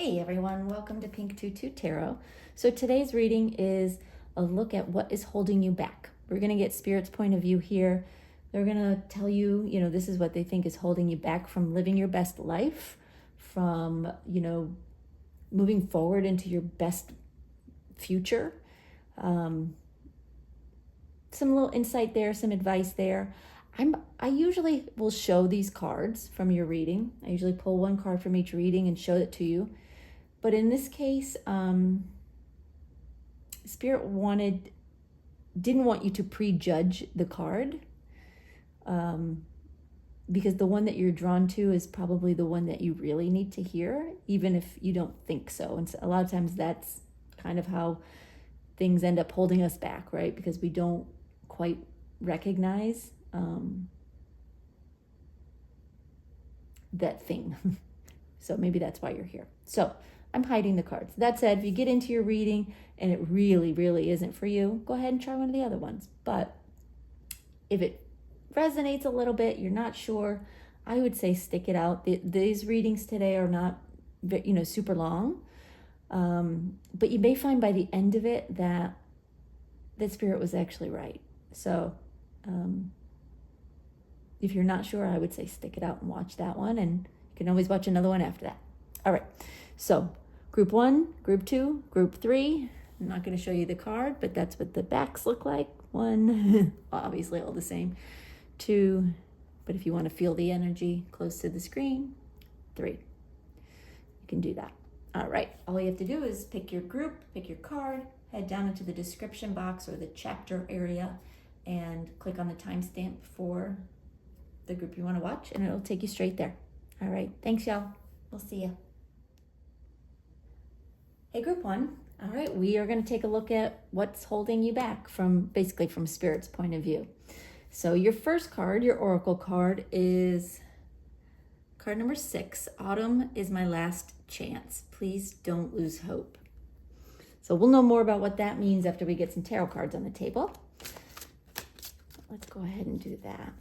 Hey everyone, welcome to Pink Tutu Tarot. So today's reading is a look at what is holding you back. We're going to get Spirit's point of view here. They're going to tell you, this is what they think is holding you back from living your best life, from, moving forward into your best future. Some little insight there, some advice there. I usually will show these cards from your reading. I usually pull one card from each reading and show it to you. But in this case, Spirit didn't want you to prejudge the card, because the one that you're drawn to is probably the one that you really need to hear, even if you don't think so. And so a lot of times that's kind of how things end up holding us back, right? Because we don't quite recognize that thing. So maybe that's why you're here. So I'm hiding the cards. That said, if you get into your reading and it really, really isn't for you, go ahead and try one of the other ones. But if it resonates a little bit, you're not sure, I would say stick it out. These readings today are not, super long. But you may find by the end of it that Spirit was actually right. So if you're not sure, I would say stick it out and watch that one. And you can always watch another one after that. All right. So group 1, group 2, group 3. I'm not going to show you the card, but that's what the backs look like. 1, obviously all the same. 2, but if you want to feel the energy close to the screen, 3. You can do that. All right. All you have to do is pick your group, pick your card, head down into the description box or the chapter area, and click on the timestamp for the group you want to watch, and it'll take you straight there. All right. Thanks, y'all. We'll see you. Hey, group 1. All right. We are going to take a look at what's holding you back from Spirit's point of view. So your first card, your oracle card, is card number 6. Autumn is my last chance. Please don't lose hope. So we'll know more about what that means after we get some tarot cards on the table. Let's go ahead and do that.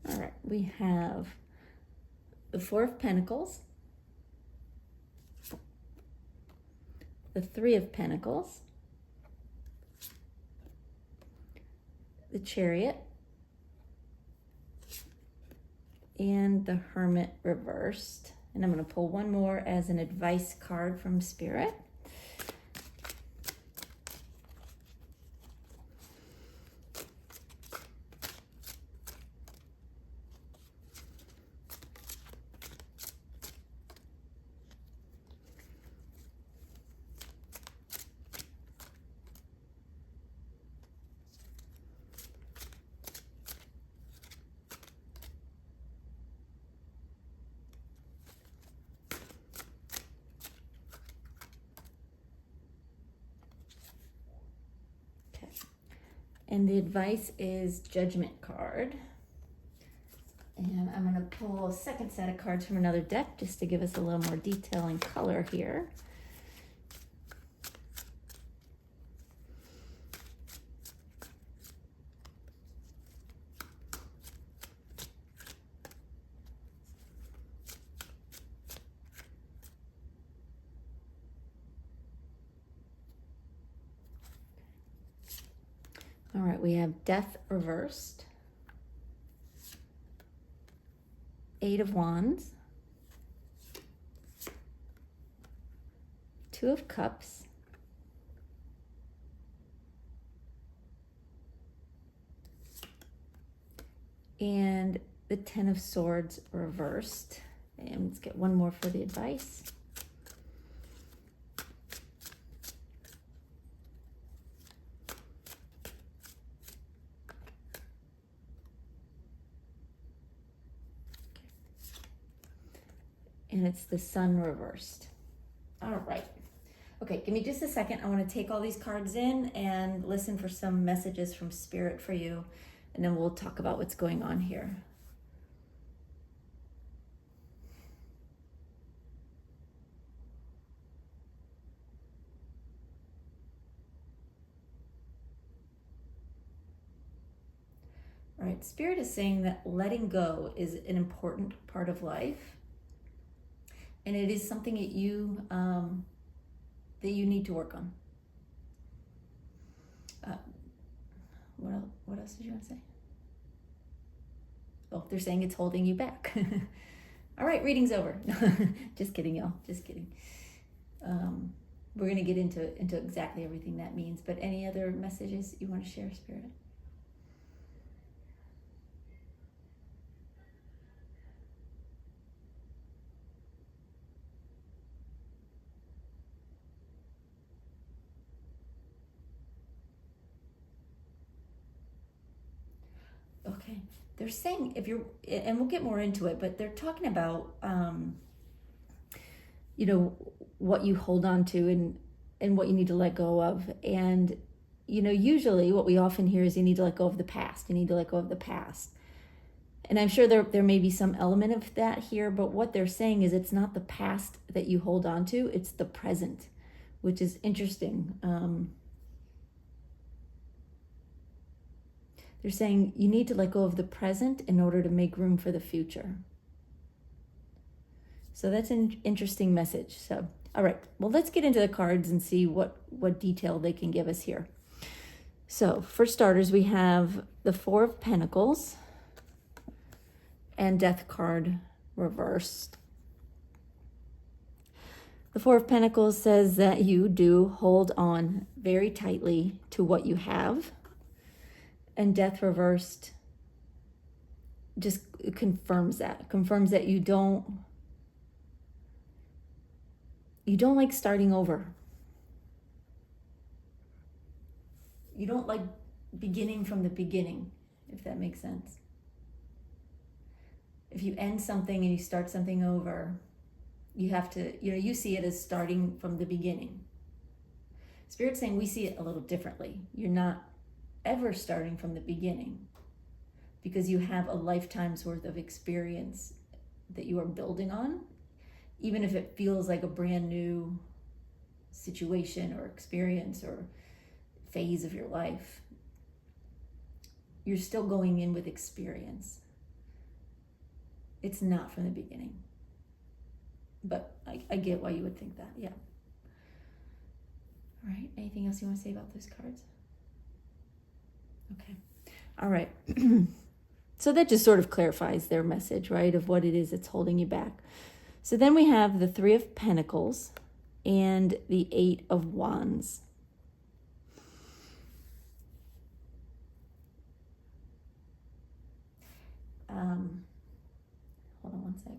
All right, we have the 4 of Pentacles, the 3 of Pentacles, the Chariot, and the Hermit reversed. And I'm going to pull one more as an advice card from Spirit. And the advice is Judgment card. And I'm going to pull a second set of cards from another deck just to give us a little more detail and color here. All right, we have Death reversed, 8 of Wands, 2 of Cups, and the 10 of Swords reversed. And let's get one more for the advice. And it's the Sun reversed. All right. Okay, give me just a second. I want to take all these cards in and listen for some messages from Spirit for you, and then we'll talk about what's going on here. All right, Spirit is saying that letting go is an important part of life, and it is something that you need to work on. What else did you want to say? Oh, they're saying it's holding you back. All right, reading's over. Just kidding, y'all. Just kidding. We're going to get into exactly everything that means. But any other messages you want to share, Spirit? Okay. They're saying if you're, and we'll get more into it, but they're talking about, what you hold on to and what you need to let go of. And, usually what we often hear is you need to let go of the past. You need to let go of the past. And I'm sure there may be some element of that here, but what they're saying is it's not the past that you hold on to, it's the present, which is interesting. They're saying you need to let go of the present in order to make room for the future. So that's an interesting message. So, all right, well, let's get into the cards and see what detail they can give us here. So, for starters, we have the Four of Pentacles and Death card reversed. The Four of Pentacles says that you do hold on very tightly to what you have. And Death reversed just confirms that you don't like starting over. You don't like beginning from the beginning, if that makes sense. If you end something and you start something over, you have to, you see it as starting from the beginning. Spirit's saying we see it a little differently. You're not ever starting from the beginning because you have a lifetime's worth of experience that you are building on, even if it feels like a brand new situation or experience or phase of your life. You're still going in with experience. It's not from the beginning. But I get why you would think that, yeah. All right, anything else you want to say about those cards? Okay, all right. So that just sort of clarifies their message, right, of what it is that's holding you back. So then we have the Three of Pentacles and the Eight of Wands. Hold on one sec.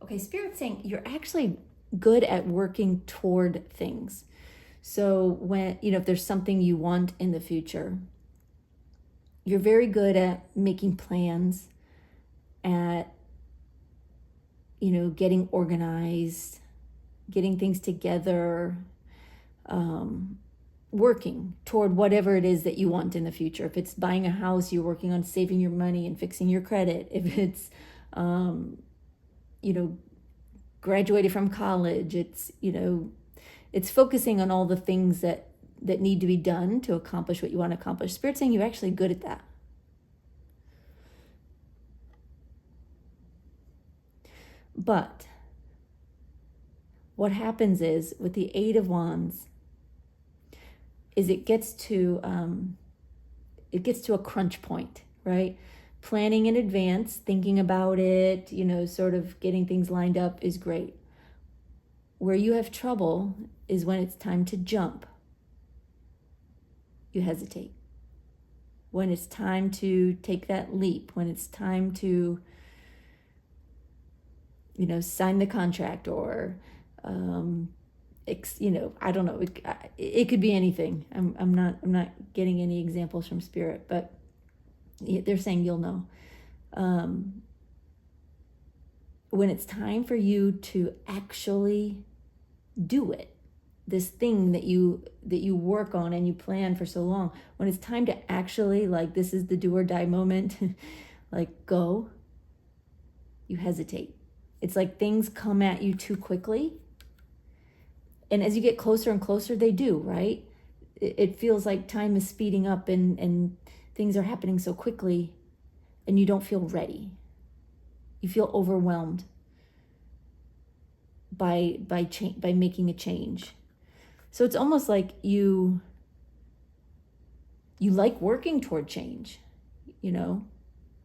Okay, Spirit's saying you're actually good at working toward things. So when, if there's something you want in the future, you're very good at making plans, at, getting organized, getting things together, working toward whatever it is that you want in the future. If it's buying a house, you're working on saving your money and fixing your credit. If it's, graduated from college, it's, it's focusing on all the things that need to be done to accomplish what you want to accomplish. Spirit's saying you're actually good at that. But what happens is with the Eight of Wands is it gets to a crunch point, right? Planning in advance, thinking about it, sort of getting things lined up is great. Where you have trouble is when it's time to jump. You hesitate. When it's time to take that leap, when it's time to, sign the contract or I don't know. It could be anything. I'm not getting any examples from Spirit, but they're saying you'll know. When it's time for you to actually do it, this thing that you work on and you plan for so long, when it's time to actually, like, this is the do or die moment, like, go, you hesitate. It's like things come at you too quickly. And as you get closer and closer, they do, right? It feels like time is speeding up and things are happening so quickly and you don't feel ready. You feel overwhelmed by making a change. So it's almost like you like working toward change, being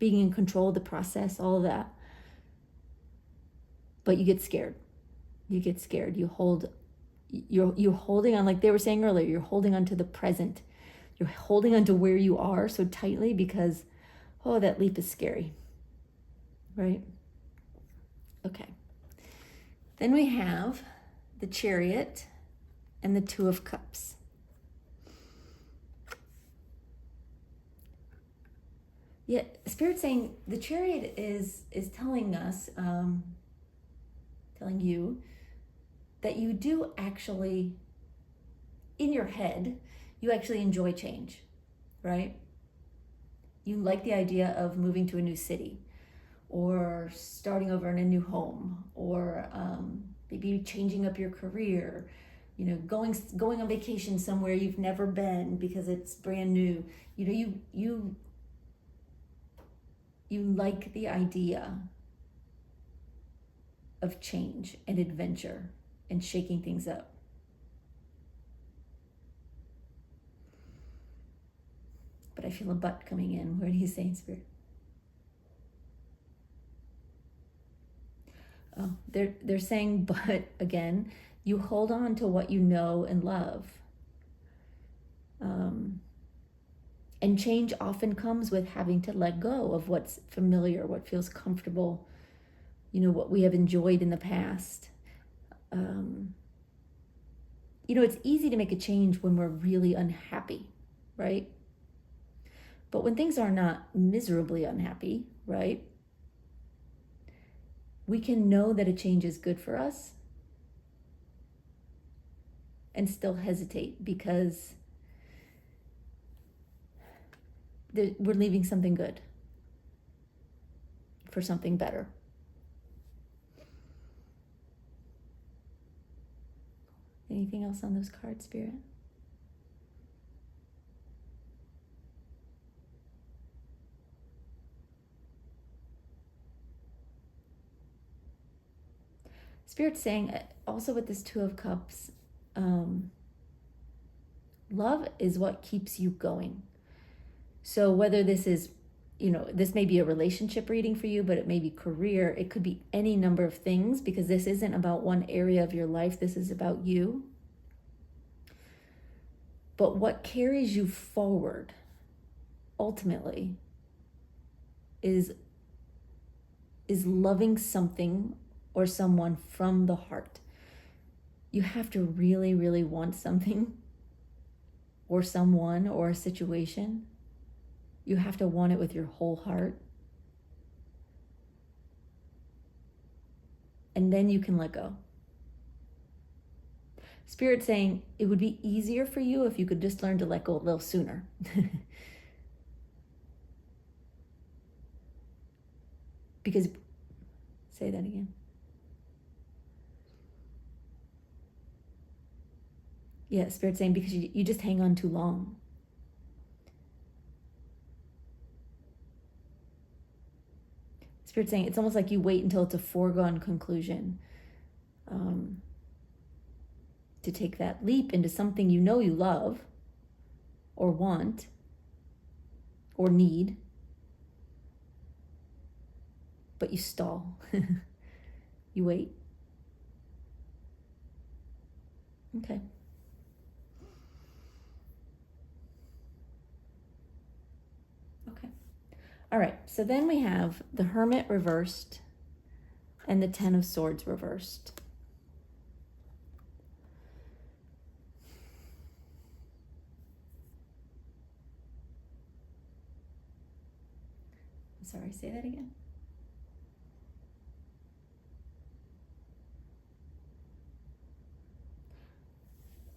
in control of the process, all of that. But you get scared. You're holding on, like they were saying earlier, you're holding on to the present. You're holding on to where you are so tightly because, that leap is scary, right? Okay. Then we have the Chariot and the Two of Cups. Yeah, Spirit's saying the Chariot is telling us, telling you that you do actually, in your head, you actually enjoy change, right? You like the idea of moving to a new city or starting over in a new home or maybe changing up your career, going on vacation somewhere you've never been because it's brand new. You like the idea of change and adventure and shaking things up. But I feel a but coming in. What are you saying, Spirit? Oh, they're saying, but again, you hold on to what you know and love. And change often comes with having to let go of what's familiar, what feels comfortable, what we have enjoyed in the past. It's easy to make a change when we're really unhappy, right? But when things are not miserably unhappy, right? We can know that a change is good for us and still hesitate because we're leaving something good for something better. Anything else on those cards, Spirit? Spirit's saying also with this Two of Cups, love is what keeps you going. So whether this is, this may be a relationship reading for you, but it may be career. It could be any number of things because this isn't about one area of your life. This is about you. But what carries you forward ultimately is loving something or someone from the heart. You have to really, really want something or someone or a situation. You have to want it with your whole heart. And then you can let go. Spirit's saying it would be easier for you if you could just learn to let go a little sooner. Because, say that again. Yeah, Spirit's saying because you just hang on too long. Spirit's saying it's almost like you wait until it's a foregone conclusion to take that leap into something you love or want or need, but you stall. You wait. Okay. All right, so then we have the Hermit reversed and the Ten of Swords reversed. Sorry, say that again.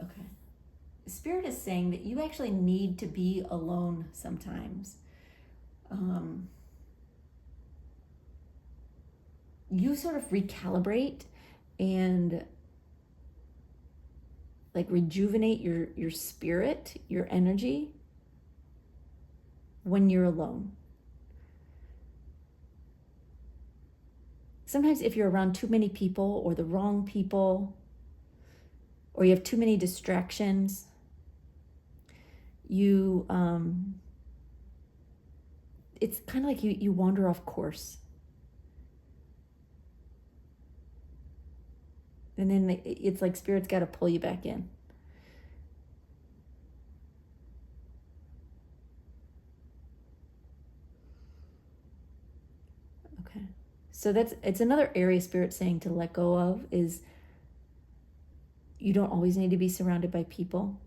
Okay. Spirit is saying that you actually need to be alone sometimes. You sort of recalibrate and like rejuvenate your spirit, your energy when you're alone. Sometimes if you're around too many people or the wrong people, or you have too many distractions, you it's kind of like you wander off course. And then it's like Spirit's got to pull you back in. Okay. So it's another area Spirit's saying to let go of is you don't always need to be surrounded by people.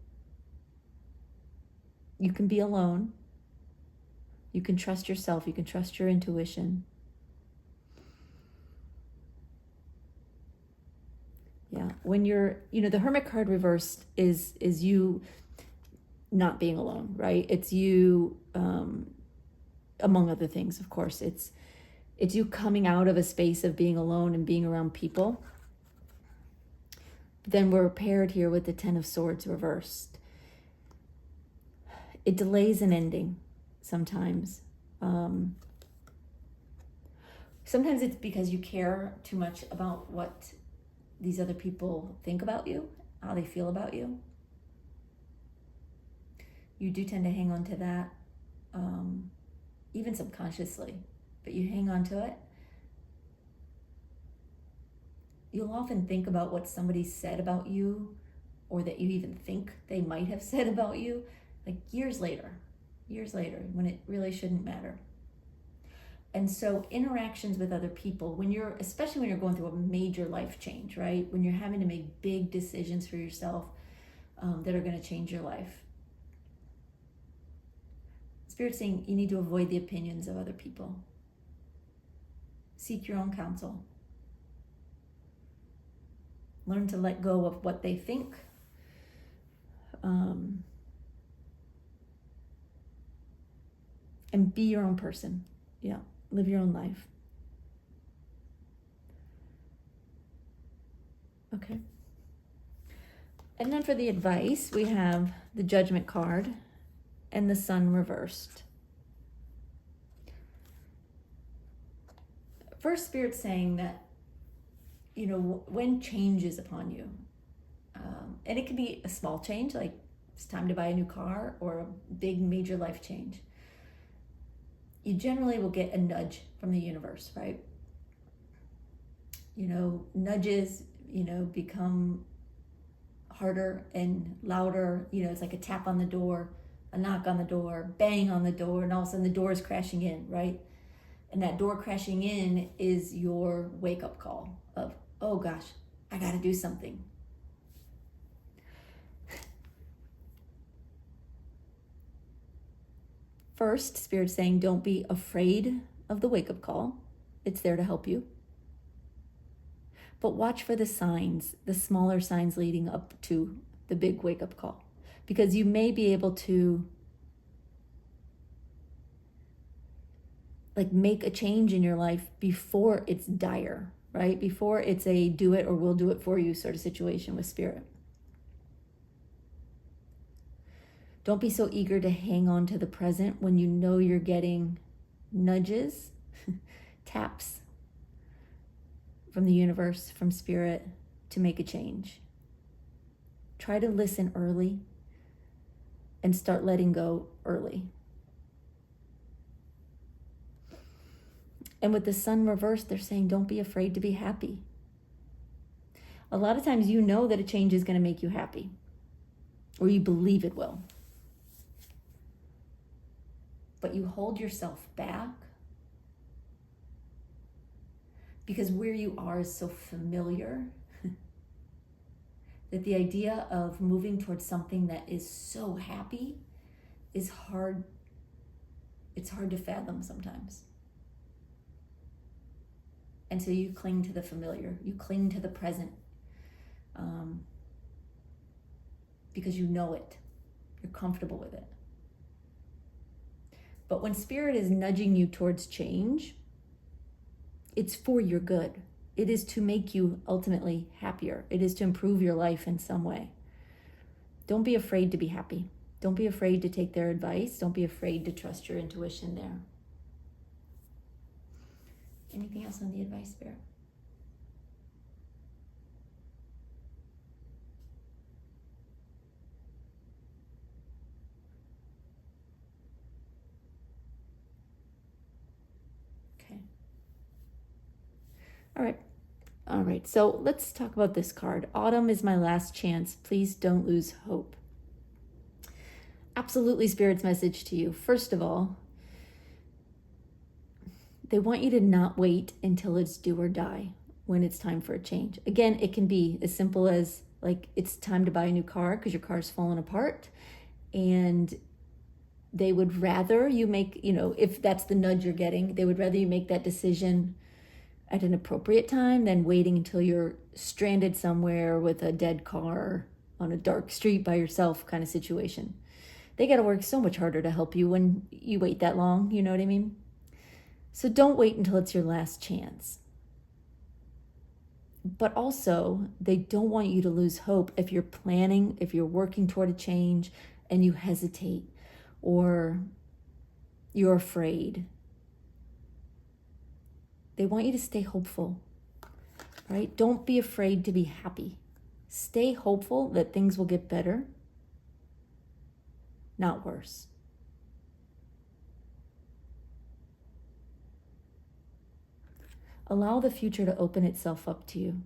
You can be alone. You can trust yourself. You can trust your intuition. Yeah. When you're, the Hermit card reversed is you not being alone, right? It's you, among other things, of course. It's you coming out of a space of being alone and being around people. Then we're paired here with the Ten of Swords reversed. It delays an ending sometimes. Sometimes it's because you care too much about what these other people think about you, how they feel about you. You do tend to hang on to that, even subconsciously, but you hang on to it. You'll often think about what somebody said about you, or that you even think they might have said about you, like years later, when it really shouldn't matter. And so interactions with other people, especially when you're going through a major life change, right? When you're having to make big decisions for yourself that are going to change your life. Spirit's saying you need to avoid the opinions of other people. Seek your own counsel. Learn to let go of what they think. And be your own person. Yeah. Live your own life. Okay. And then for the advice, we have the Judgment card and the Sun reversed. First, Spirit's saying that, when change is upon you, and it can be a small change, like it's time to buy a new car, or a big major life change, you generally will get a nudge from the universe, right? Nudges, become harder and louder. It's like a tap on the door, a knock on the door, bang on the door, and all of a sudden the door is crashing in, right? And that door crashing in is your wake-up call of, oh gosh, I gotta do something. First, Spirit's saying don't be afraid of the wake-up call. It's there to help you. But watch for the signs, the smaller signs leading up to the big wake-up call. Because you may be able to make a change in your life before it's dire, right? Before it's a do it or we'll do it for you sort of situation with Spirit. Don't be so eager to hang on to the present when you know you're getting nudges, taps from the universe, from Spirit, to make a change. Try to listen early and start letting go early. And with the Sun reversed, they're saying don't be afraid to be happy. A lot of times you know that a change is going to make you happy, or you believe it will. But you hold yourself back because where you are is so familiar that the idea of moving towards something that is so happy is hard. It's hard to fathom sometimes. And so you cling to the familiar, you cling to the present, because you know it, you're comfortable with it. But when Spirit is nudging you towards change, it's for your good. It is to make you ultimately happier. It is to improve your life in some way. Don't be afraid to be happy. Don't be afraid to take their advice. Don't be afraid to trust your intuition there. Anything else on the advice, Spirit? Okay. All right. So let's talk about this card. Autumn is my last chance. Please don't lose hope. Absolutely, Spirit's message to you. First of all, they want you to not wait until it's do or die when it's time for a change. Again, it can be as simple as like it's time to buy a new car because your car's falling apart, and they would rather you make, if that's the nudge you're getting, they would rather you make that decision at an appropriate time than waiting until you're stranded somewhere with a dead car on a dark street by yourself kind of situation. They got to work so much harder to help you when you wait that long, you know what I mean? So don't wait until it's your last chance. But also, they don't want you to lose hope if you're planning, if you're working toward a change and you hesitate or you're afraid. They want you to stay hopeful, right? Don't be afraid to be happy. Stay hopeful that things will get better, not worse. Allow the future to open itself up to you.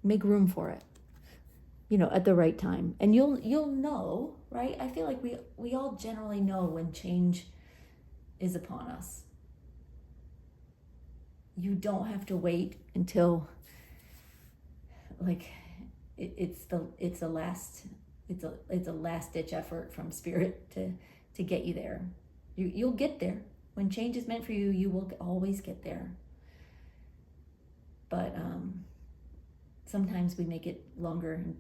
Make room for it, at the right time. And you'll know, right? I feel like we all generally know when change is upon us. You don't have to wait until it's a last ditch effort from Spirit to get you there. You'll get there. When change is meant for you, you will always get there. But sometimes we make it longer and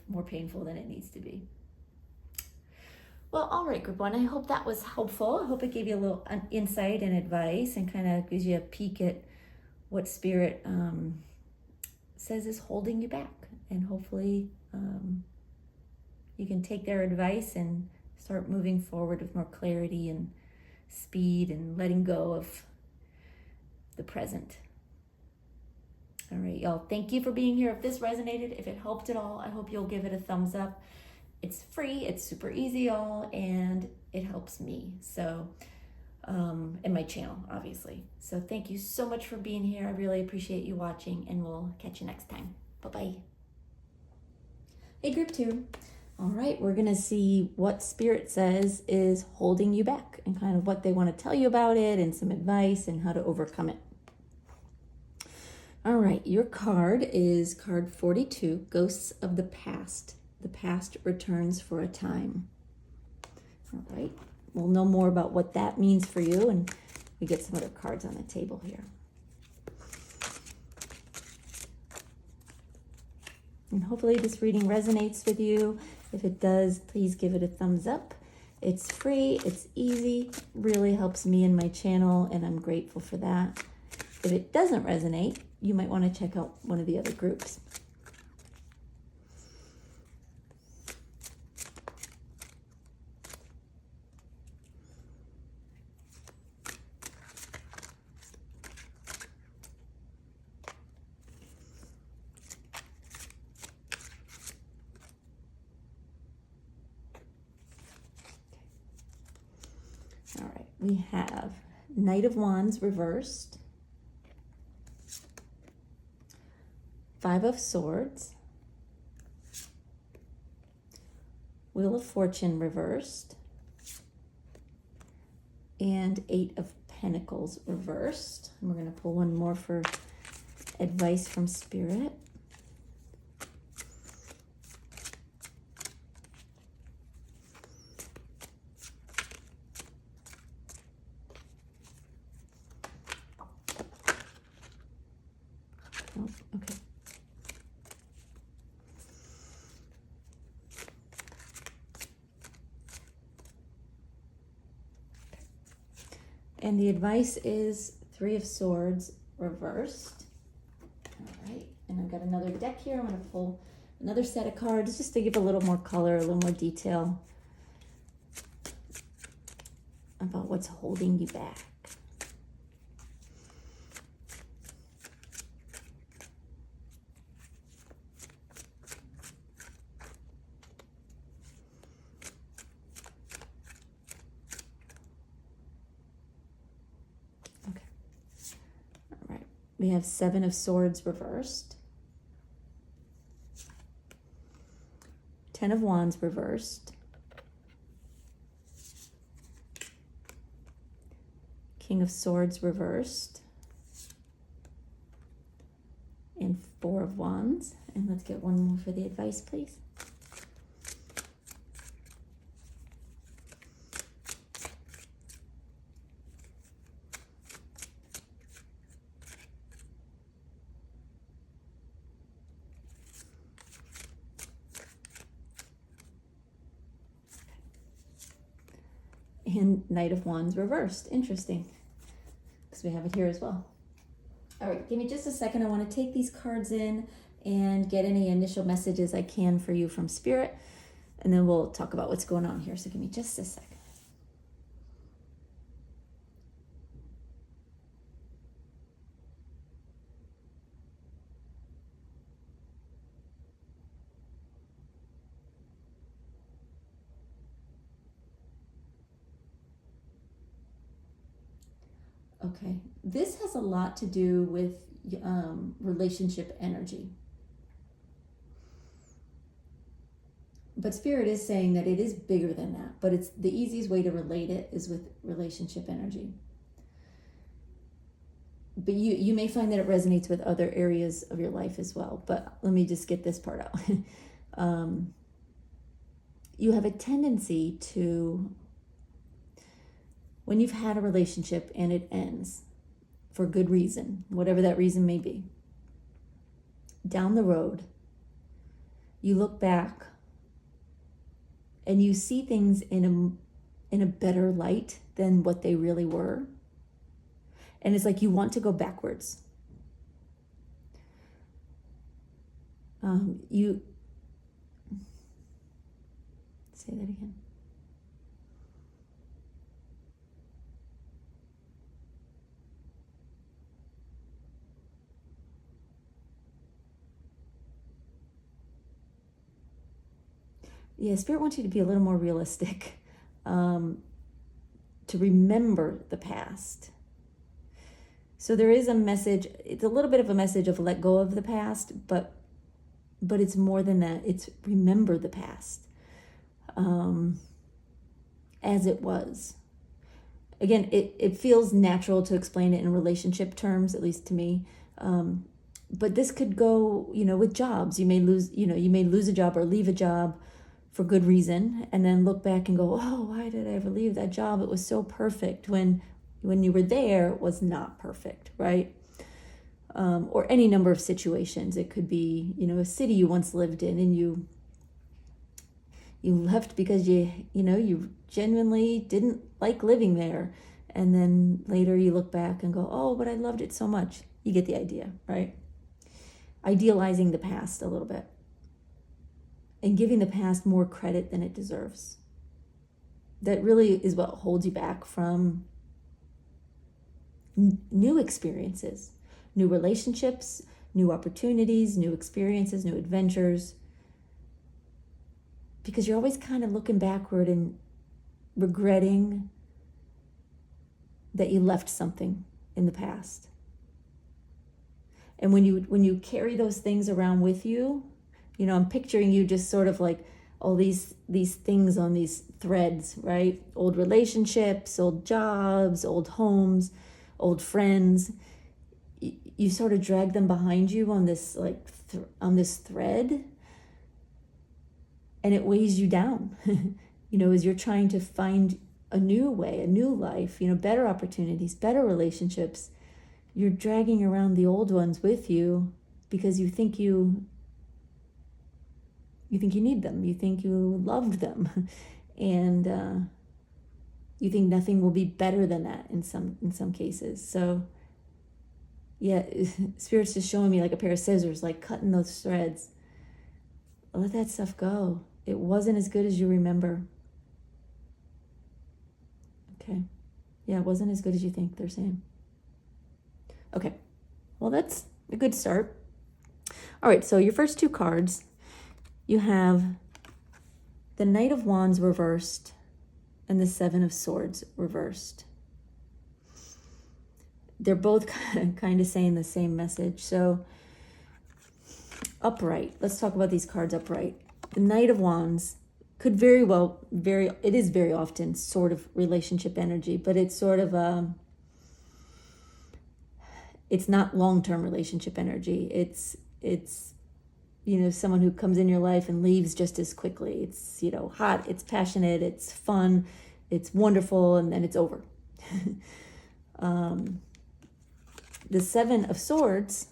more painful than it needs to be. Well, all right, group one, I hope that was helpful. I hope it gave you a little insight and advice and kind of gives you a peek at what Spirit says is holding you back. And hopefully you can take their advice and start moving forward with more clarity and speed and letting go of the present. All right, y'all, thank you for being here. If this resonated, if it helped at all, I hope you'll give it a thumbs up. It's free, it's super easy, y'all, and it helps me. So, and my channel, obviously. So thank you so much for being here. I really appreciate you watching, and we'll catch you next time. Bye-bye. Hey, group two. All right, we're going to see what Spirit says is holding you back and kind of what they want to tell you about it and some advice and how to overcome it. All right, your card is card 42, Ghosts of the Past. The past returns for a time. All right, we'll know more about what that means for you, and we get some other cards on the table here. And hopefully this reading resonates with you. If it does, please give it a thumbs up. It's free, it's easy, really helps me and my channel, and I'm grateful for that. If it doesn't resonate, you might want to check out one of the other groups. All right, we have Knight of Wands reversed, Five of Swords, Wheel of Fortune reversed, and Eight of Pentacles reversed. And we're going to pull one more for advice from Spirit. And the advice is Three of Swords reversed. All right, and I've got another deck here. I'm going to pull another set of cards just to give a little more color, a little more detail about what's holding you back. Okay. All right. We have Seven of Swords reversed. Ten of Wands reversed. King of Swords reversed. And Four of Wands. And let's get one more for the advice, please. And Knight of Wands reversed. Interesting, because we have it here as well. All right, give me just a second. I want to take these cards in and get any initial messages I can for you from Spirit, and then we'll talk about what's going on here. So give me just a second. Okay, this has a lot to do with relationship energy. But Spirit is saying that it is bigger than that, but it's the easiest way to relate it is with relationship energy. But you may find that it resonates with other areas of your life as well. But let me just get this part out. You have a tendency to, when you've had a relationship and it ends for good reason, whatever that reason may be, down the road, you look back and you see things in a better light than what they really were. And it's like you want to go backwards. You say that again. Yeah, Spirit wants you to be a little more realistic, to remember the past. So there is a message, it's a little bit of a message of let go of the past, but it's more than that. It's remember the past as it was. Again, it feels natural to explain it in relationship terms, at least to me. But this could go, with jobs. You may lose a job or leave a job for good reason, and then look back and go, oh, why did I ever leave that job? It was so perfect when you were there, it was not perfect, right? Or any number of situations. It could be, a city you once lived in and you left because you genuinely didn't like living there. And then later you look back and go, oh, but I loved it so much. You get the idea, right? Idealizing the past a little bit and giving the past more credit than it deserves. That really is what holds you back from new experiences, new relationships, new opportunities, new experiences, new adventures. Because you're always kind of looking backward and regretting that you left something in the past. And when you carry those things around with you, I'm picturing you just sort of like all these things on these threads, right? Old relationships, old jobs, old homes, old friends. You sort of drag them behind you on this on this thread, and it weighs you down. As you're trying to find a new way, a new life, better opportunities, better relationships. You're dragging around the old ones with you because you think you need them. You think you loved them. And You think nothing will be better than that in some cases. So yeah, Spirit's just showing me like a pair of scissors, like cutting those threads. Let that stuff go. It wasn't as good as you remember. Okay. Yeah, it wasn't as good as you think, they're saying. Okay. Well, that's a good start. All right, so your first two cards, you have the Knight of Wands reversed and the Seven of Swords reversed. They're both kind of saying the same message. So upright, let's talk about these cards upright. The Knight of Wands could it is very often sort of relationship energy, but it's sort of it's not long-term relationship energy. It's someone who comes in your life and leaves just as quickly. It's hot, it's passionate, it's fun, it's wonderful, and then it's over. The Seven of Swords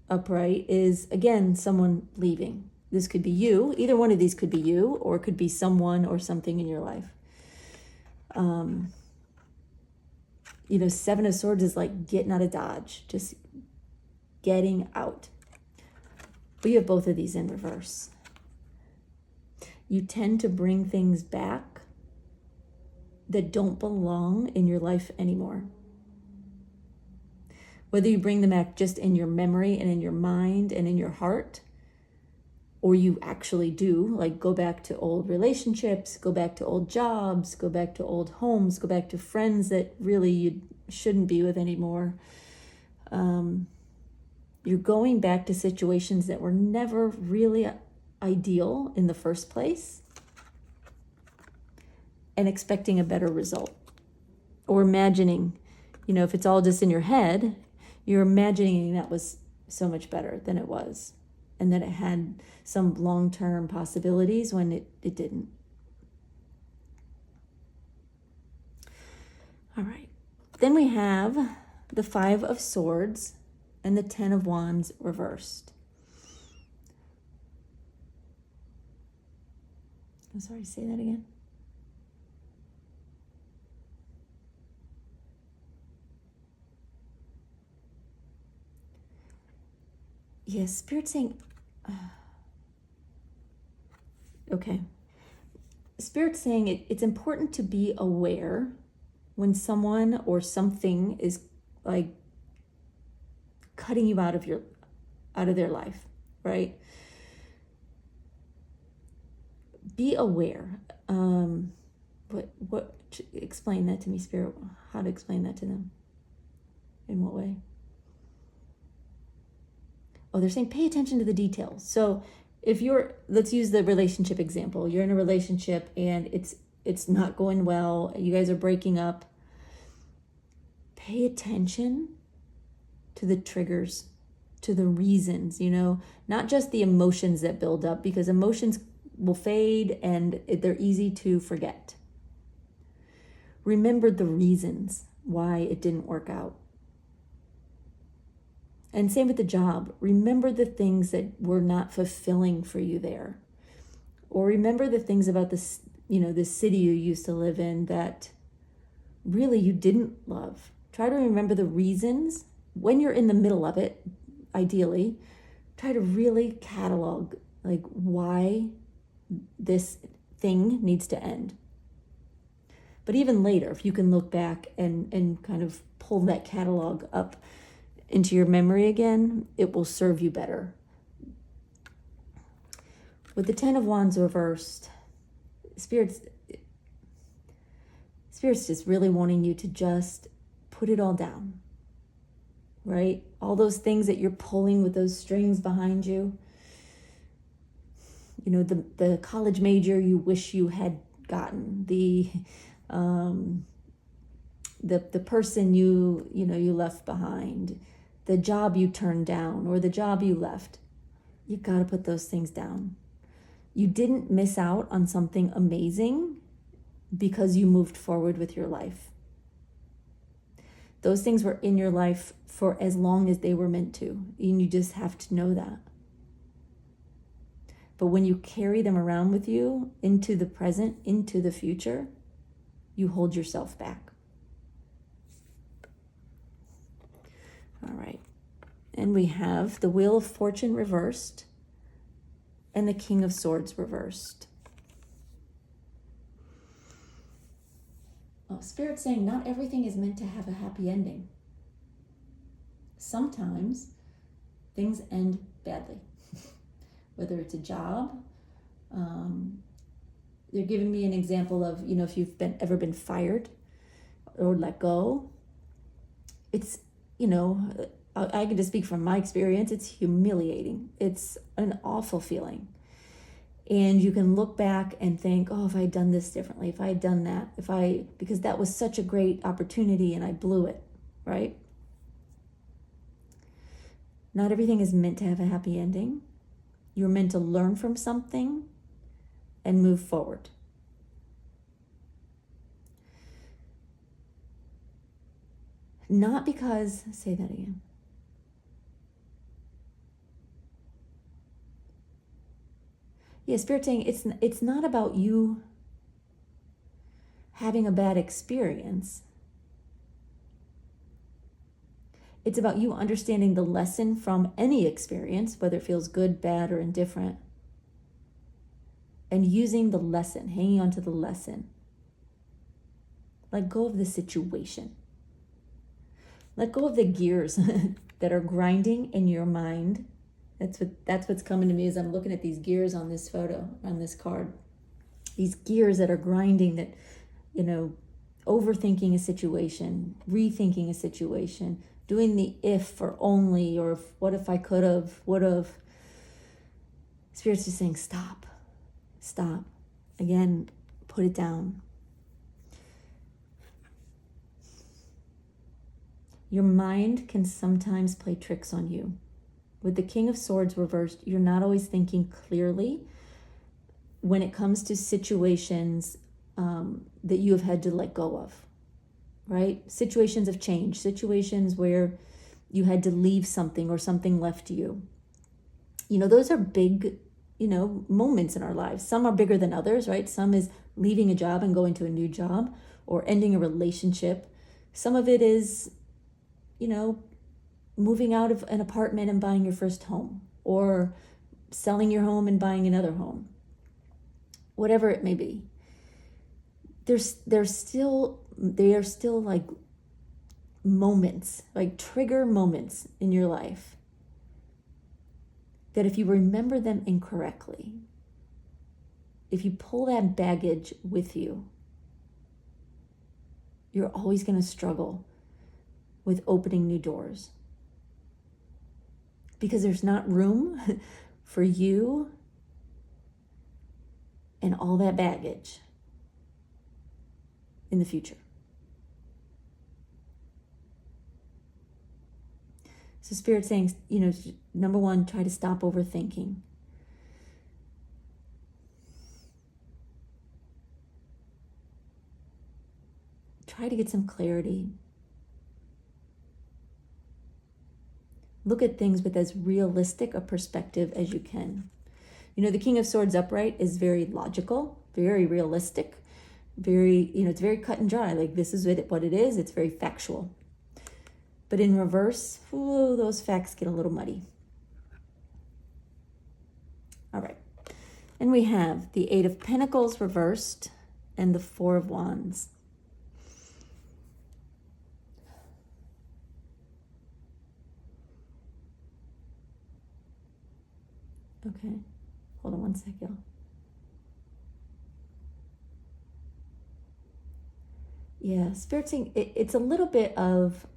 upright is, again, someone leaving. This could be you. Either one of these could be you, or it could be someone or something in your life. Seven of Swords is like getting out of Dodge, just getting out. But you have both of these in reverse. You tend to bring things back that don't belong in your life anymore. Whether you bring them back just in your memory and in your mind and in your heart, or you actually do, like go back to old relationships, go back to old jobs, go back to old homes, go back to friends that really you shouldn't be with anymore. You're going back to situations that were never really ideal in the first place and expecting a better result. Or imagining, if it's all just in your head, you're imagining that was so much better than it was, and that it had some long-term possibilities when it didn't. All right. Then we have the Five of Swords and the Ten of Wands reversed. I'm sorry, say that again. Yes, Spirit saying, okay. Spirit saying it's important to be aware when someone or something is like cutting you out of their life, right? Be aware. What explain that to me, Spirit? How to explain that to them? In what way? Oh, they're saying pay attention to the details. So let's use the relationship example. You're in a relationship and it's not going well. You guys are breaking up. Pay attention to the triggers, to the reasons, not just the emotions that build up, because emotions will fade and they're easy to forget. Remember the reasons why it didn't work out. And same with the job. Remember the things that were not fulfilling for you there. Or remember the things about this, the city you used to live in that really you didn't love. Try to remember the reasons when you're in the middle of it, ideally. Try to really catalog like why this thing needs to end. But even later, if you can look back and kind of pull that catalog up into your memory again, it will serve you better. With the Ten of Wands reversed, Spirit's just really wanting you to just put it all down, right? All those things that you're pulling with those strings behind you. The college major you wish you had gotten, the person you left behind, the job you turned down, or the job you left. You got to put those things down. You didn't miss out on something amazing because you moved forward with your life. Those things were in your life for as long as they were meant to, and you just have to know that. But when you carry them around with you into the present, into the future, you hold yourself back. All right. And we have the Wheel of Fortune reversed and the King of Swords reversed. Oh, Spirit's saying not everything is meant to have a happy ending. Sometimes things end badly. Whether it's a job, they're giving me an example of, if you've ever been fired or let go. It's, I can just speak from my experience. It's humiliating. It's an awful feeling. And you can look back and think, oh, if I had done this differently, if I had done that, because that was such a great opportunity and I blew it, right? Not everything is meant to have a happy ending. You're meant to learn from something and move forward. Not because, say that again. Yeah, Spirit saying it's not about you having a bad experience. It's about you understanding the lesson from any experience, whether it feels good, bad, or indifferent, and using the lesson, hanging on to the lesson. Let go of the situation. Let go of the gears that are grinding in your mind. That's what's coming to me as I'm looking at these gears on this photo, on this card. These gears that are grinding, that, overthinking a situation, rethinking a situation, doing the if or only, or what if I could have, would have. Spirit's just saying, stop. Again, put it down. Your mind can sometimes play tricks on you. With the King of Swords reversed, you're not always thinking clearly when it comes to situations that you have had to let go of, right? Situations of change, situations where you had to leave something or something left you. Those are big, moments in our lives. Some are bigger than others, right? Some is leaving a job and going to a new job, or ending a relationship. Some of it is, moving out of an apartment and buying your first home, or selling your home and buying another home. Whatever it may be. They are still like moments, like trigger moments in your life that if you remember them incorrectly, if you pull that baggage with you, you're always going to struggle with opening new doors. Because there's not room for you and all that baggage in the future. So Spirit's saying, number one, try to stop overthinking. Try to get some clarity. Look at things with as realistic a perspective as you can. The King of Swords upright is very logical, very realistic, very, it's very cut and dry. Like, this is what it is. It's very factual. But in reverse, those facts get a little muddy. All right. And we have the Eight of Pentacles reversed and the Four of Wands. Okay, hold on one sec, y'all. Yeah, Spirit saying it's a little bit of,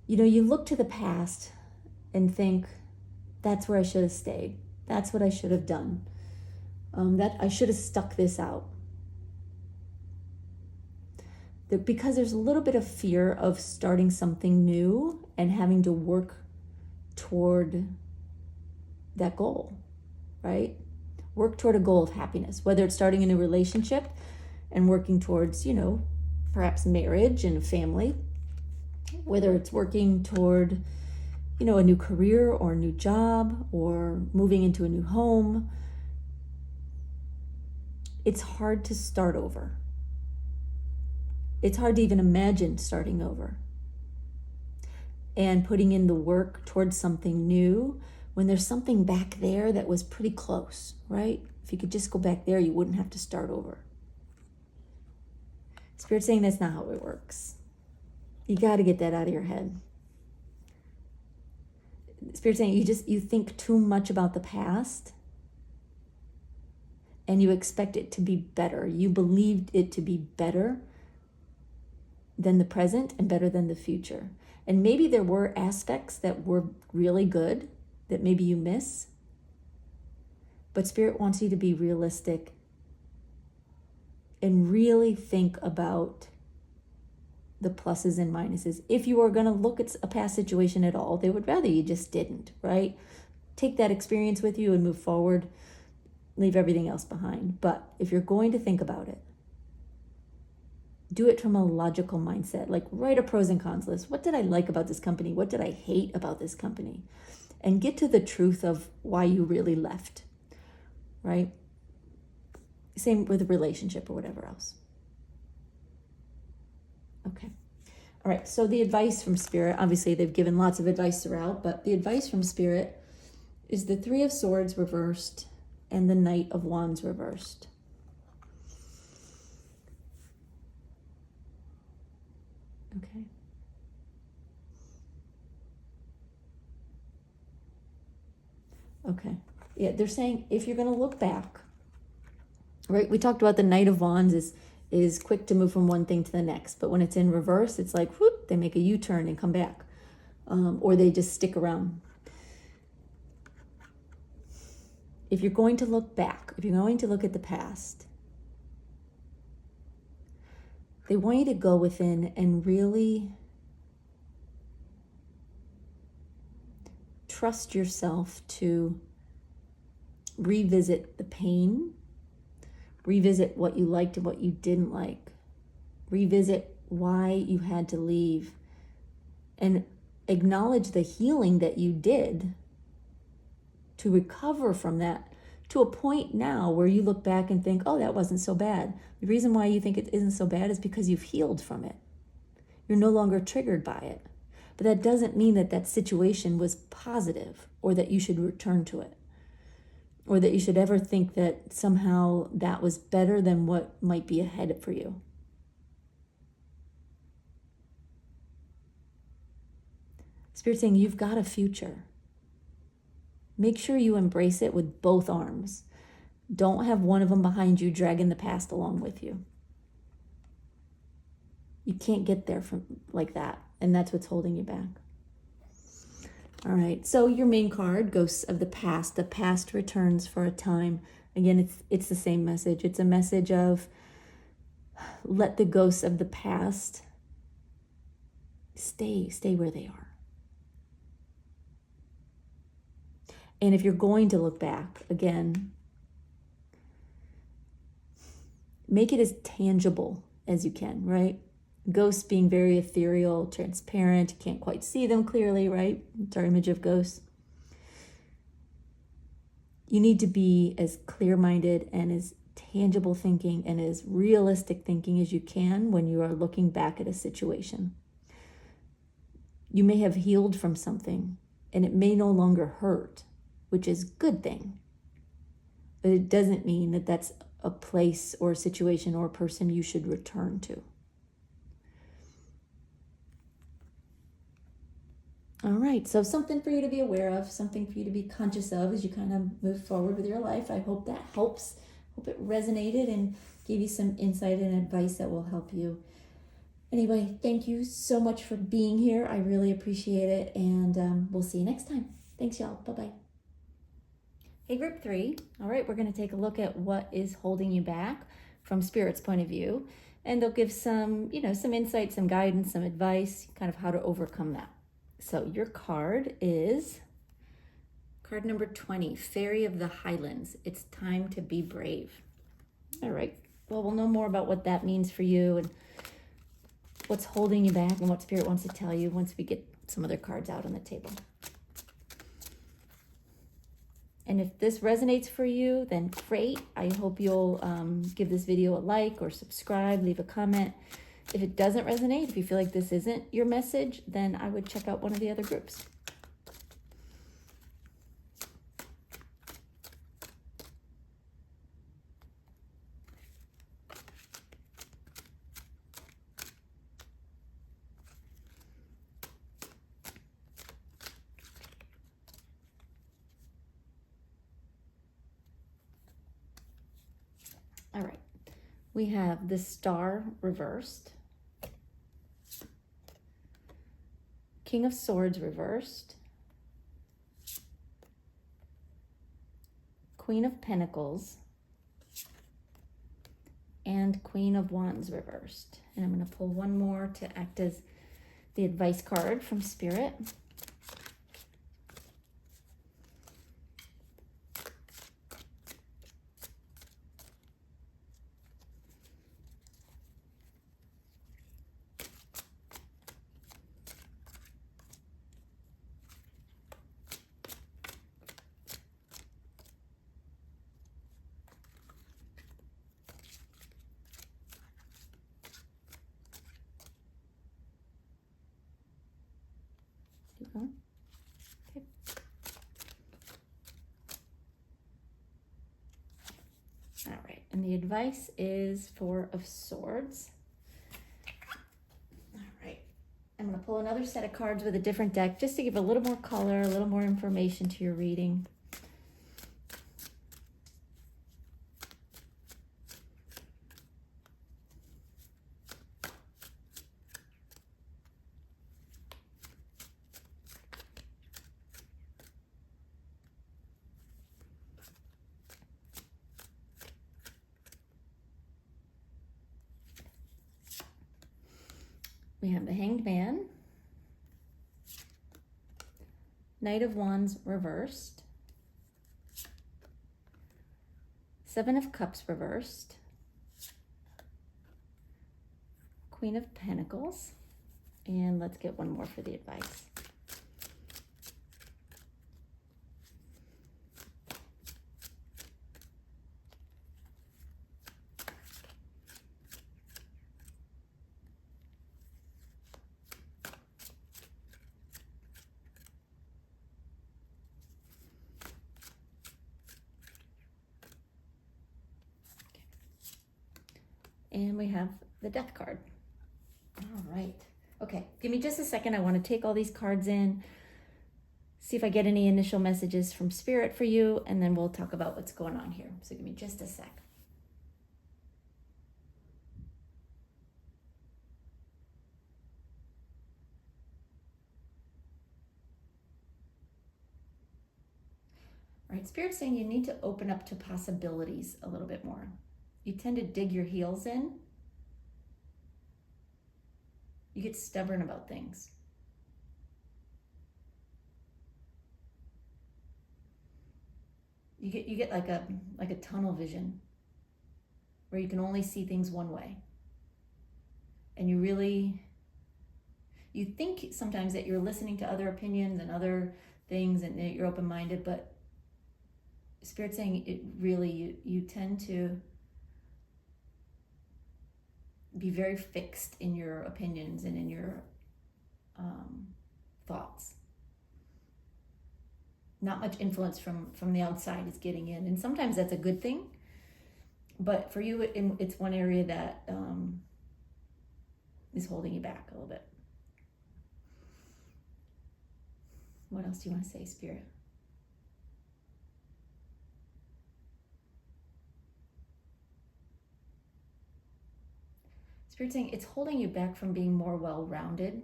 you look to the past and think, that's where I should have stayed. That's what I should have done. That I should have stuck this out. Because there's a little bit of fear of starting something new and having to work toward that goal, right? Work toward a goal of happiness, whether it's starting a new relationship and working towards, perhaps marriage and family, whether it's working toward, a new career or a new job or moving into a new home. It's hard to start over. it's hard to even imagine starting over and putting in the work towards something new when there's something back there that was pretty close, right? If you could just go back there, you wouldn't have to start over. Spirit's saying that's not how it works. You got to get that out of your head. Spirit's saying you think too much about the past and you expect it to be better. You believed it to be better than the present and better than the future. And maybe there were aspects that were really good that maybe you miss. But Spirit wants you to be realistic and really think about the pluses and minuses. If you are going to look at a past situation at all, they would rather you just didn't, right? Take that experience with you and move forward. Leave everything else behind. But if you're going to think about it, do it from a logical mindset. Like, write a pros and cons list. What did I like about this company? What did I hate about this company? And get to the truth of why you really left, right? Same with a relationship or whatever else. Okay. All right. So the advice from Spirit, obviously they've given lots of advice throughout, but the advice from Spirit is the Three of Swords reversed and the Knight of Wands reversed. Okay. Okay. Yeah, they're saying if you're going to look back, right? We talked about the Knight of Wands is quick to move from one thing to the next, but when it's in reverse, it's like whoop, they make a U-turn and come back, or they just stick around. If you're going to look back, if you're going to look at the past, they want you to go within and really trust yourself to revisit the pain, revisit what you liked and what you didn't like, revisit why you had to leave, and acknowledge the healing that you did to recover from that to a point now where you look back and think, oh, that wasn't so bad. The reason why you think it isn't so bad is because you've healed from it. You're no longer triggered by it. But that doesn't mean that that situation was positive or that you should return to it or that you should ever think that somehow that was better than what might be ahead for you. Spirit's saying you've got a future. Make sure you embrace it with both arms. Don't have one of them behind you dragging the past along with you. You can't get there from like that, and that's what's holding you back. All right, so your main card, Ghosts of the Past. The past returns for a time. Again, it's the same message. It's a message of let the ghosts of the past stay where they are. And if you're going to look back, again, make it as tangible as you can, right? Ghosts being very ethereal, transparent, you can't quite see them clearly, right? It's our image of ghosts. You need to be as clear-minded and as tangible thinking and as realistic thinking as you can when you are looking back at a situation. You may have healed from something and it may no longer hurt, which is a good thing. But it doesn't mean that that's a place or a situation or a person you should return to. All right, so something for you to be aware of, something for you to be conscious of as you kind of move forward with your life. I hope that helps. Hope it resonated and gave you some insight and advice that will help you. Anyway, thank you so much for being here. I really appreciate it, and we'll see you next time. Thanks, y'all. Bye-bye. Hey, group 3. All right, we're going to take a look at what is holding you back from Spirit's point of view, and they'll give some, some insight, some guidance, some advice, kind of how to overcome that. So your card is card number 20, Fairy of the Highlands. It's time to be brave. All right, well, we'll know more about what that means for you and what's holding you back and what Spirit wants to tell you once we get some other cards out on the table. And if this resonates for you, then great. I hope you'll give this video a like or subscribe, leave a comment. If it doesn't resonate, if you feel like this isn't your message, then I would check out one of the other groups. All right, we have the Star reversed, King of Swords reversed, Queen of Pentacles, and Queen of Wands reversed. And I'm going to pull one more to act as the advice card from Spirit. Okay. All right, and the advice is Four of Swords. All right, I'm going to pull another set of cards with a different deck just to give a little more color, a little more information to your reading. We have the Hanged Man, Knight of Wands reversed, Seven of Cups reversed, Queen of Pentacles, and let's get one more for the advice. And we have the Death card. All right. Okay, give me just a second. I want to take all these cards in, see if I get any initial messages from Spirit for you, and then we'll talk about what's going on here. So give me just a sec. All right, Spirit's saying you need to open up to possibilities a little bit more. You tend to dig your heels in. You get stubborn about things. You get like a tunnel vision where you can only see things one way. And you think sometimes that you're listening to other opinions and other things and that you're open-minded, but Spirit's saying it really, you tend to be very fixed in your opinions and in your thoughts. Not much influence from the outside is getting in, and sometimes that's a good thing, but for you it's one area that is holding you back a little bit. What else do you want to say, Spirit? Spirit's saying it's holding you back from being more well-rounded.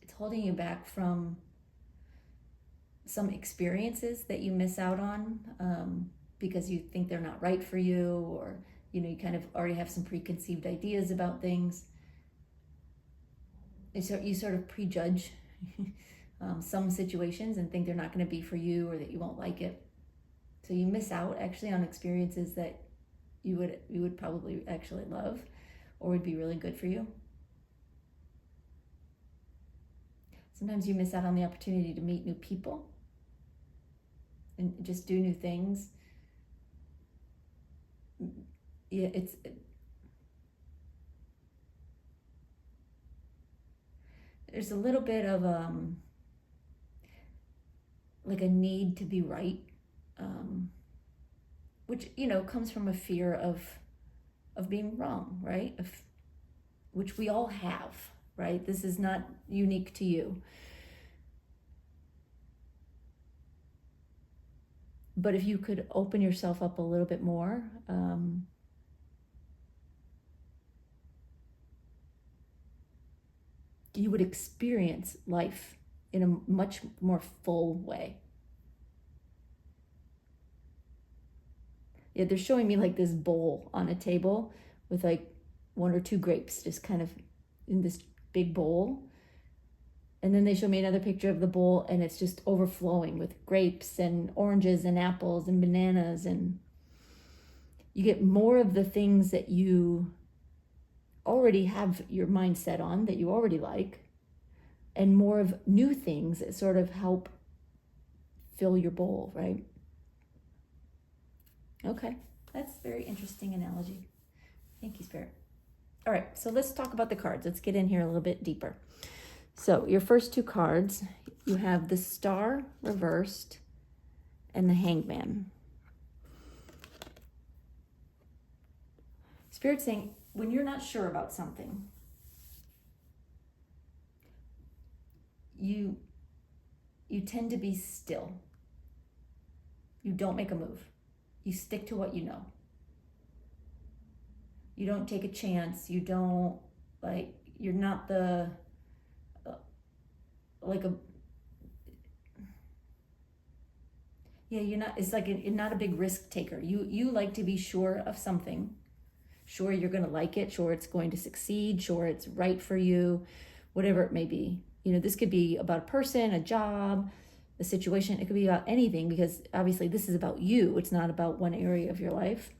It's holding you back from some experiences that you miss out on because you think they're not right for you, or you kind of already have some preconceived ideas about things. You sort of prejudge some situations and think they're not going to be for you, or that you won't like it. So you miss out actually on experiences that you would probably actually love, or would be really good for you. Sometimes you miss out on the opportunity to meet new people and just do new things. Yeah, there's a little bit of like a need to be right, which comes from a fear of being wrong, right? Which we all have, right? This is not unique to you. But if you could open yourself up a little bit more, you would experience life in a much more full way. Yeah, they're showing me like this bowl on a table with like 1 or 2 grapes just kind of in this big bowl. And then they show me another picture of the bowl and it's just overflowing with grapes and oranges and apples and bananas, and you get more of the things that you already have your mindset on, that you already like, and more of new things that sort of help fill your bowl, right? Okay, that's a very interesting analogy. Thank you, Spirit. All right, so let's talk about the cards. Let's get in here a little bit deeper. So your first 2 cards, you have the Star reversed and the Hangman. Spirit's saying, when you're not sure about something, you tend to be still. You don't make a move. You stick to what you know. You don't take a chance. You don't, you're not the, you're not, it's like you're not a big risk taker. You like to be sure of something. Sure you're going to like it. Sure it's going to succeed. Sure it's right for you. Whatever it may be. This could be about a person, a job, a situation. It could be about anything, because obviously this is about you. It's not about one area of your life.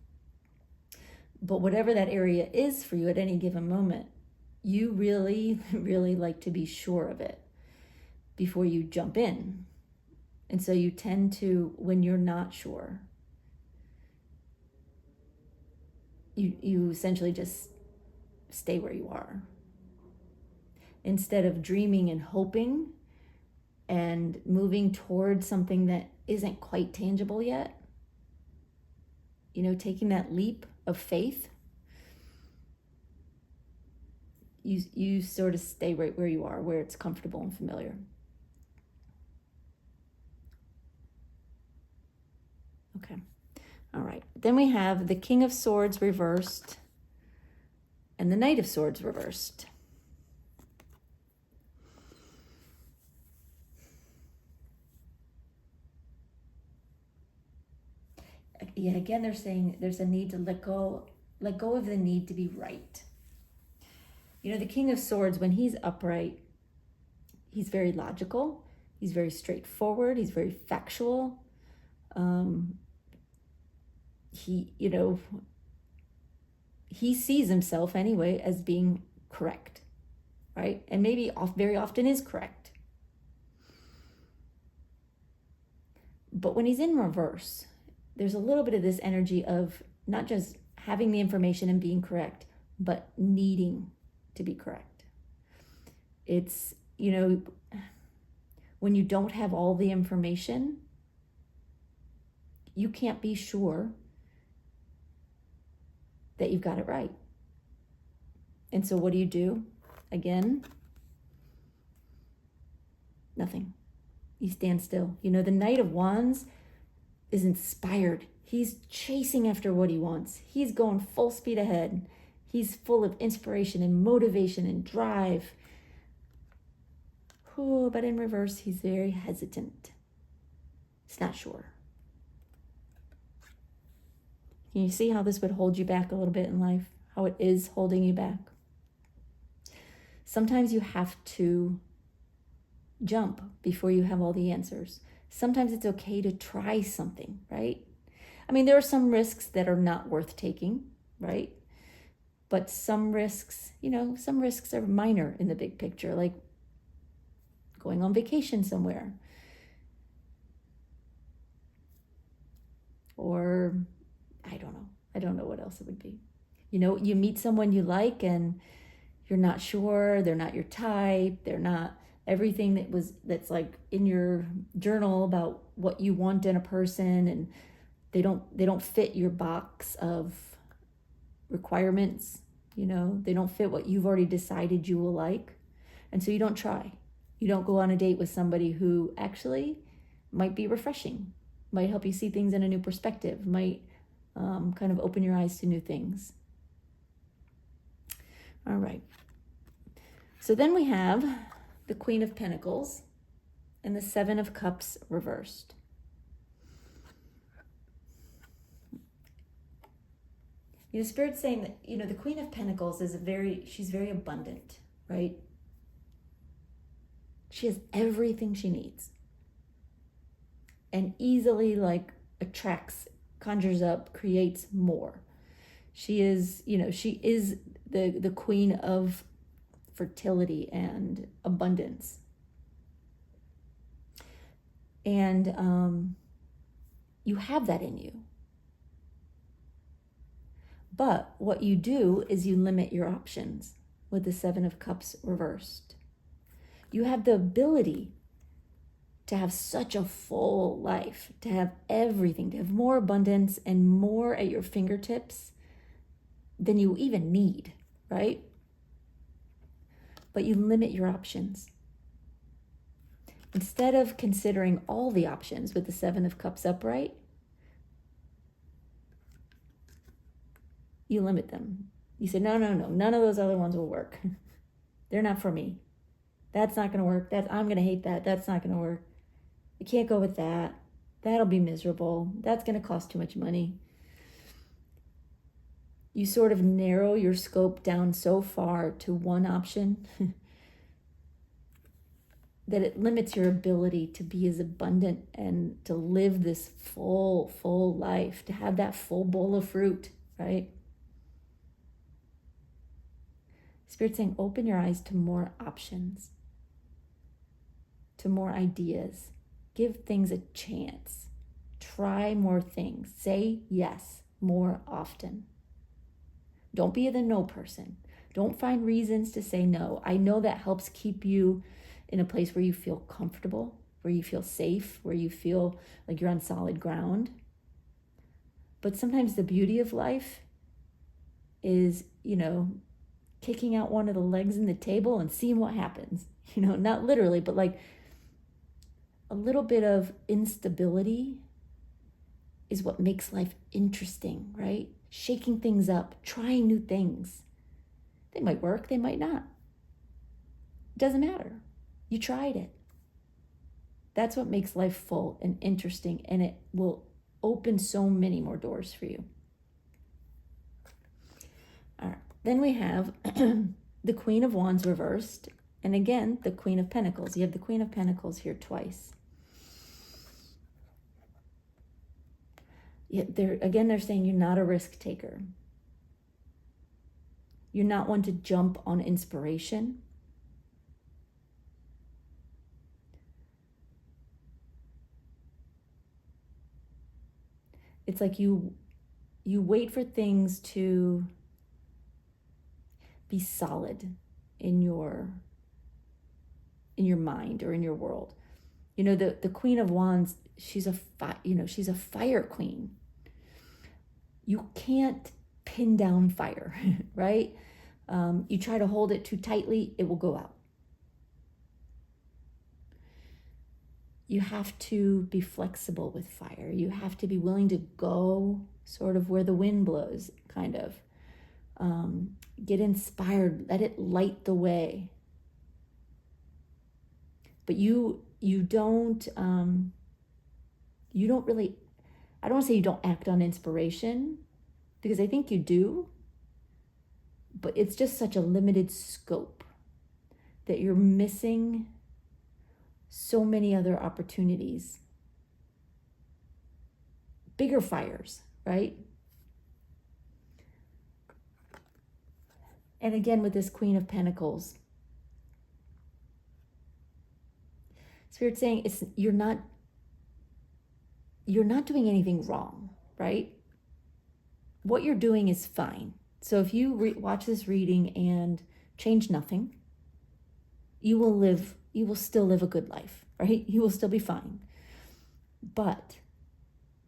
But whatever that area is for you at any given moment, you really, really like to be sure of it before you jump in. And so you tend to, when you're not sure, you essentially just stay where you are. Instead of dreaming and hoping and moving towards something that isn't quite tangible yet, taking that leap of faith, you sort of stay right where you are, where it's comfortable and familiar. Okay. All right. Then we have the King of Swords reversed and the Knight of Swords reversed. Yeah, again, they're saying there's a need to let go of the need to be right. The King of Swords, when he's upright, he's very logical. He's very straightforward. He's very factual. He sees himself anyway as being correct, right? And maybe very often is correct. But when he's in reverse, there's a little bit of this energy of not just having the information and being correct, but needing to be correct. It's, when you don't have all the information, you can't be sure that you've got it right. And so what do? Again, nothing. You stand still. The Knight of Wands is inspired. He's chasing after what he wants. He's going full speed ahead. He's full of inspiration and motivation and drive. But in reverse, he's very hesitant. He's not sure. Can you see how this would hold you back a little bit in life? How it is holding you back? Sometimes you have to jump before you have all the answers. Sometimes it's okay to try something, right? There are some risks that are not worth taking, right? But some risks are minor in the big picture, like going on vacation somewhere. Or, I don't know what else it would be. You meet someone you like and you're not sure, they're not your type, they're not everything that's like in your journal about what you want in a person, and they don't fit your box of requirements, they don't fit what you've already decided you will like. And so you don't try. You don't go on a date with somebody who actually might be refreshing, might help you see things in a new perspective, might kind of open your eyes to new things. All right. So then we have the Queen of Pentacles and the Seven of Cups reversed. The Spirit's saying that, the Queen of Pentacles she's very abundant, right? She has everything she needs and easily attracts, conjures up, creates more. She is the queen of fertility and abundance. And you have that in you. But what you do is you limit your options with the Seven of Cups reversed. You have the ability to have such a full life, to have everything, to have more abundance and more at your fingertips than you even need, right? But you limit your options. Instead of considering all the options with the Seven of Cups upright, you limit them. You say, no, none of those other ones will work. They're not for me. That's not going to work. I'm going to hate that. That's not going to work. I can't go with that. That'll be miserable. That's going to cost too much money. You sort of narrow your scope down so far to one option that it limits your ability to be as abundant and to live this full life, to have that full bowl of fruit, right? Spirit's saying, open your eyes to more options, to more ideas. Give things a chance. Try more things. Say yes more often. Don't be the no person. Don't find reasons to say no. I know that helps keep you in a place where you feel comfortable, where you feel safe, where you feel like you're on solid ground. But sometimes the beauty of life is, kicking out one of the legs in the table and seeing what happens. Not literally, but like a little bit of instability is what makes life interesting, right? Shaking things up, trying new things. They might work, they might not. It doesn't matter. You tried it. That's what makes life full and interesting, and it will open so many more doors for you. All right. Then we have the Queen of Wands reversed, and again, the Queen of Pentacles. You have the Queen of Pentacles here twice. They're saying you're not a risk taker. You're not one to jump on inspiration. It's like you wait for things to be solid in your mind or in your world. The Queen of Wands, she's a fire queen. You can't pin down fire, right? You try to hold it too tightly, it will go out. You have to be flexible with fire. You have to be willing to go sort of where the wind blows, kind of. Get inspired, let it light the way. But you don't really, I don't want to say you don't act on inspiration, because I think you do, but it's just such a limited scope that you're missing so many other opportunities. Bigger fires, right? And again, with this Queen of Pentacles, Spirit's saying you're not doing anything wrong, right? What you're doing is fine. So if you watch this reading and change nothing. You will still live a good life, right? You will still be fine. But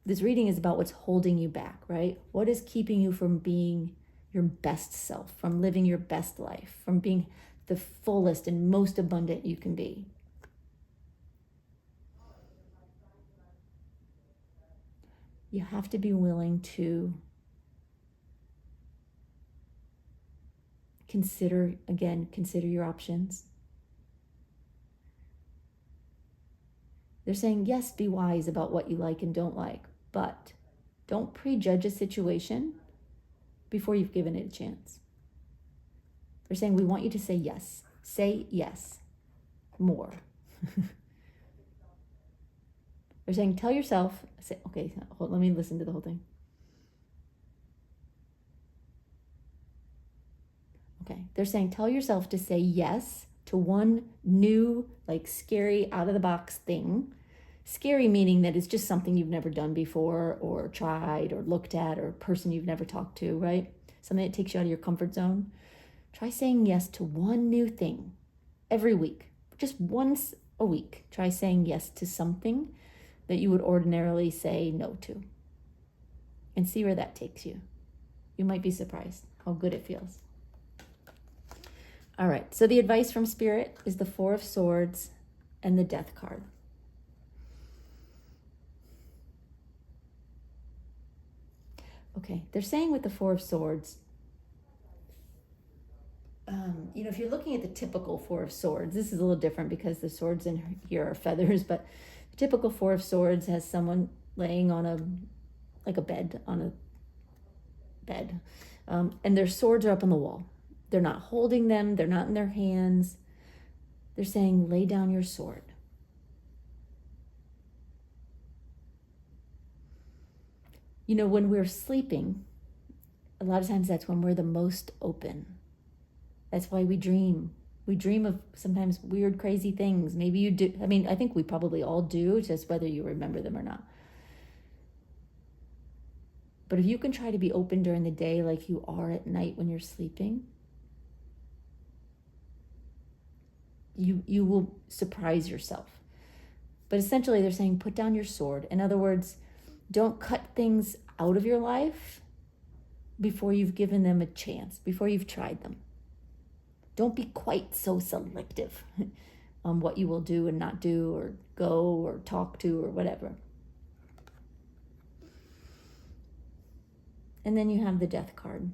this reading is about what's holding you back, right? What is keeping you from being your best self, from living your best life, from being the fullest and most abundant you can be? You have to be willing to consider your options. They're saying, yes, be wise about what you like and don't like, but don't prejudge a situation before you've given it a chance. They're saying, we want you to say yes. Say yes more. They're saying, tell yourself, okay, let me listen to the whole thing. Okay, they're saying, tell yourself to say yes to one new, like scary, out of the box thing. Scary meaning that it's just something you've never done before or tried or looked at, or a person you've never talked to, right? Something that takes you out of your comfort zone. Try saying yes to one new thing every week, just once a week. Try saying yes to something that you would ordinarily say no to, and see where that takes you. You might be surprised how good it feels. All right, so the advice from Spirit is the Four of Swords and the Death card. Okay, they're saying with the Four of Swords, if you're looking at the typical Four of Swords, this is a little different because the swords in here are feathers, but the typical Four of Swords has someone laying on a bed, and their swords are up on the wall. They're not holding them, they're not in their hands. They're saying, lay down your sword. When we're sleeping, a lot of times that's when we're the most open. That's why we dream. We dream of sometimes weird, crazy things. Maybe you do. I think we probably all do, just whether you remember them or not. But if you can try to be open during the day like you are at night when you're sleeping, you will surprise yourself. But essentially they're saying, put down your sword. In other words, don't cut things out of your life before you've given them a chance, before you've tried them. Don't be quite so selective on what you will do and not do, or go or talk to, or whatever. And then you have the Death card.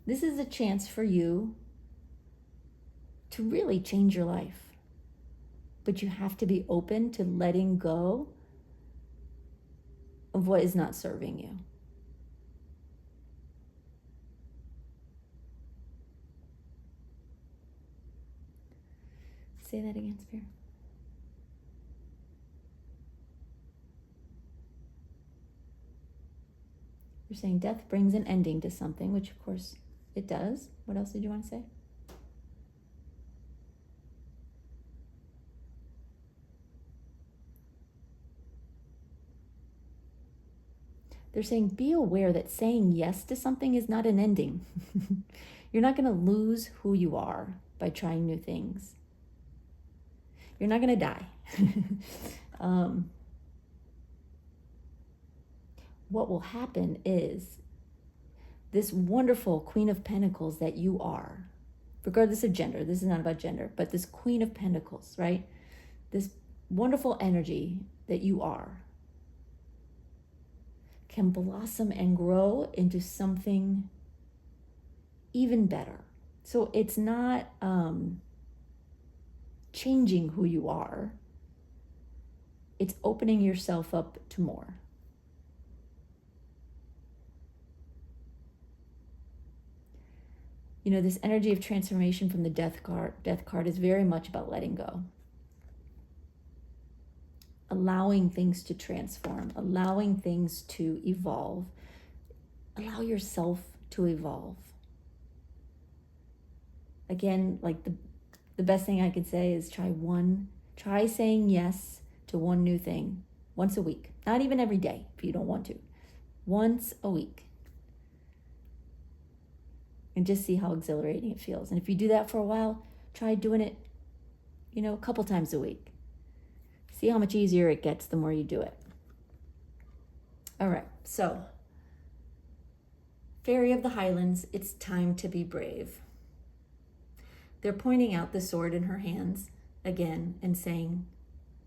This is a chance for you to really change your life. But you have to be open to letting go of what is not serving you. Say that again, Spirit. You're saying death brings an ending to something, which of course it does. What else did you want to say? They're saying, be aware that saying yes to something is not an ending. You're not going to lose who you are by trying new things. You're not going to die. What will happen is this wonderful Queen of Pentacles that you are, regardless of gender, this is not about gender, but this Queen of Pentacles, right? This wonderful energy that you are can blossom and grow into something even better. So it's not changing who you are. It's opening yourself up to more. This energy of transformation from the Death card is very much about letting go. Allowing things to transform, allowing things to evolve. Allow yourself to evolve. Again, like the best thing I could say is try saying yes to one new thing once a week. Not even every day if you don't want to. Once a week. and just see how exhilarating it feels. And if you do that for a while, try doing it, a couple times a week. See how much easier it gets the more you do it. All right, so Fairy of the Highlands, it's time to be brave. They're pointing out the sword in her hands again and saying,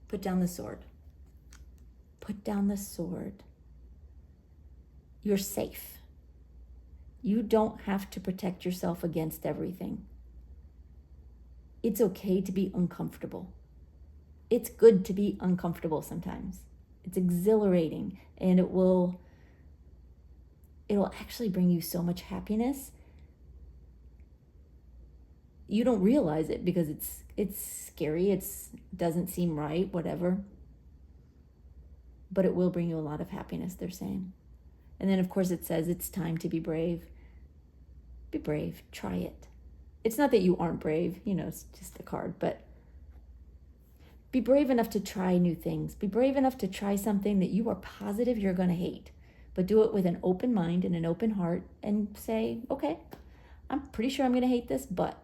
put down the sword. Put down the sword. You're safe. You don't have to protect yourself against everything. It's okay to be uncomfortable. It's good to be uncomfortable sometimes. It's exhilarating, and it'll actually bring you so much happiness. You don't realize it because it's scary, it doesn't seem right, whatever. But it will bring you a lot of happiness, they're saying. And then, of course, it says it's time to be brave. Be brave. Try it. It's not that you aren't brave, it's just a card, but be brave enough to try new things. Be brave enough to try something that you are positive you're going to hate, but do it with an open mind and an open heart and say, okay, I'm pretty sure I'm going to hate this, but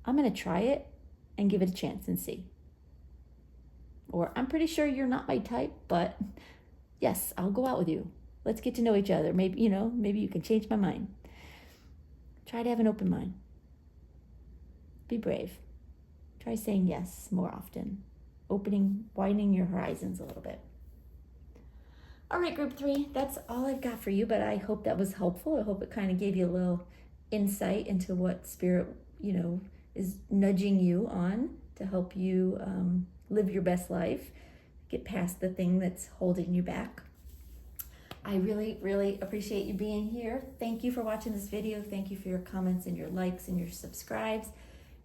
I'm going to try it and give it a chance and see. Or I'm pretty sure you're not my type, but yes, I'll go out with you. Let's get to know each other. Maybe, maybe you can change my mind. Try to have an open mind. Be brave. Try saying yes more often. Widening your horizons a little bit. All right, group 3, that's all I've got for you, but I hope that was helpful. I hope it kind of gave you a little insight into what Spirit, is nudging you on to help you live your best life, get past the thing that's holding you back. I really, really appreciate you being here. Thank you for watching this video. Thank you for your comments and your likes and your subscribes.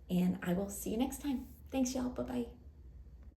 And I will see you next time. Thanks, y'all. Bye-bye.